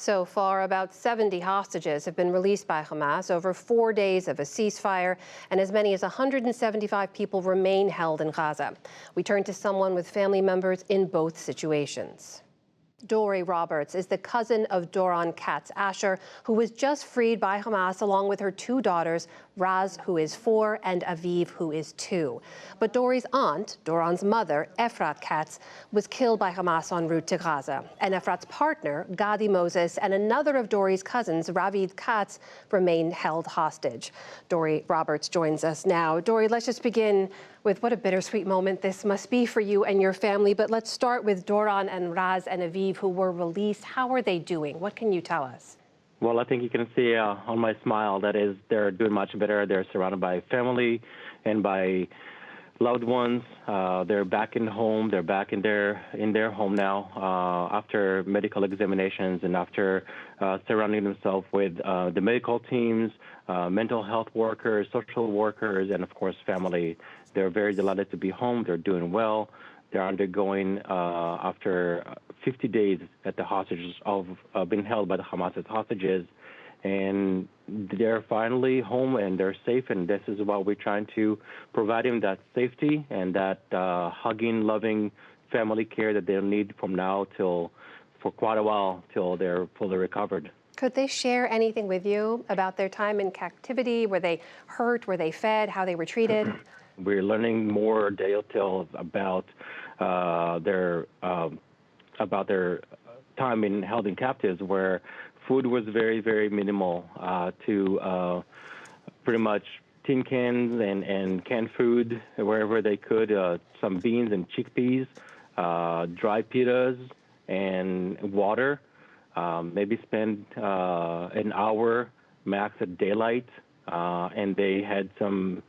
So far, about 70 hostages have been released by Hamas over 4 days of a ceasefire, and as many as 175 people remain held in Gaza. We turn to someone with family members in both situations. Dori Roberts is the cousin of Doron Katz Asher, who was just freed by Hamas along with her two daughters, Raz, who is 4, and Aviv, who is 2. But Dori's aunt, Doron's mother, Efrat Katz, was killed by Hamas en route to Gaza. And Efrat's partner, Gadi Moses, and another of Dori's cousins, Ravid Katz, remain held hostage. Dori Roberts joins us now. Dori, let's just begin with what a bittersweet moment this must be for you and your family. But let's start with Doron and Raz and Aviv, who were released. How are they doing? What can you tell us? Well, I think you can see on my smile that is they're doing much better. They're surrounded by family and by loved ones. They're back in home. They're back in their home now after medical examinations and after surrounding themselves with the medical teams, mental health workers, social workers, and of course family. They're very delighted to be home. They're doing well. They're undergoing, after 50 days at the hostages of being held by the Hamas as hostages, and they're finally home and they're safe. And this is what we're trying to provide them, that safety and that hugging, loving family care that they'll need from now till for quite a while till they're fully recovered. Could they share anything with you about their time in captivity? Were they hurt? Were they fed? How they were treated? We're learning more details about their time held in captives, where food was very, very minimal to pretty much tin cans and canned food wherever they could, some beans and chickpeas, dry pitas, and water. Maybe spend an hour max at daylight, and they had some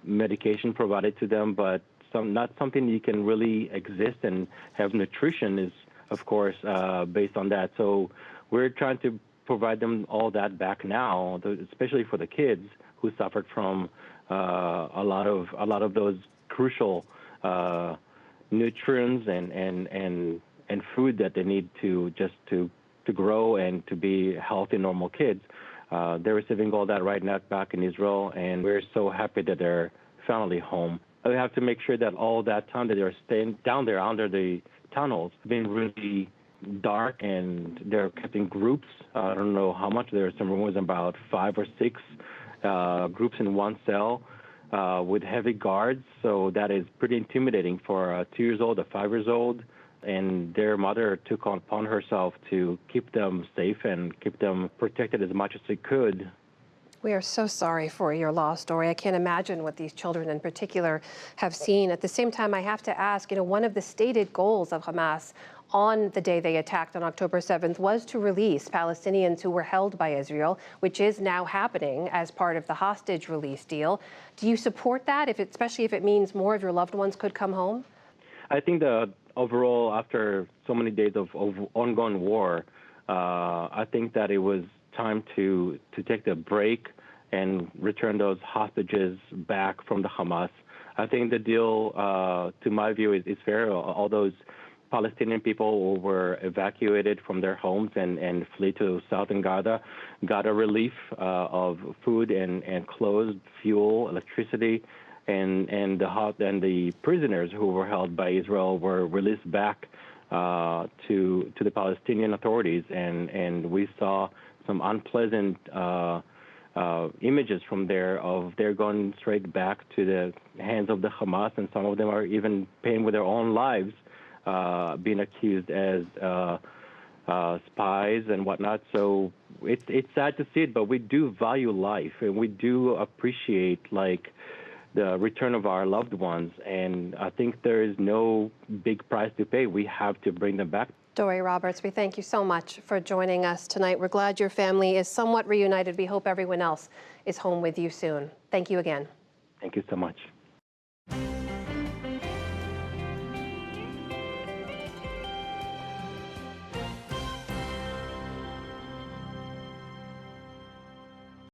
medication provided to them, but not something you can really exist and have nutrition is, of course, based on that. So we're trying to provide them all that back now, especially for the kids who suffered from a lot of those crucial nutrients and food that they need to grow and to be healthy, normal kids. They're receiving all that right now back in Israel, and we're so happy that they're finally home. We have to make sure that all that time that they're staying down there under the tunnels been really dark, and they're kept in groups. I don't know how much. There are some rumors about 5 or 6 groups in one cell with heavy guards. So that is pretty intimidating for a 2-year-old, a 5-year-old. And their mother took upon herself to keep them safe and keep them protected as much as they could. We are so sorry for your loss, Dori. I can't imagine what these children in particular have seen. At the same time, I have to ask, one of the stated goals of Hamas on the day they attacked on October 7th was to release Palestinians who were held by Israel, which is now happening as part of the hostage release deal. Do you support that, especially if it means more of your loved ones could come home? I think that overall, after so many days of ongoing war, I think that it was time to take the break and return those hostages back from the Hamas. I think the deal, to my view, is fair. All those Palestinian people who were evacuated from their homes and flee to southern Gaza got a relief of food and clothes, fuel, electricity, and the prisoners who were held by Israel were released back to the Palestinian authorities, and we saw some unpleasant images from there of they're going straight back to the hands of the Hamas, and some of them are even paying with their own lives, being accused as spies and whatnot. So it's sad to see it, but we do value life, and we do appreciate the return of our loved ones, and I think there is no big price to pay. We have to bring them back. Dori Roberts, we thank you so much for joining us tonight. We're glad your family is somewhat reunited. We hope everyone else is home with you soon. Thank you again. Thank you so much.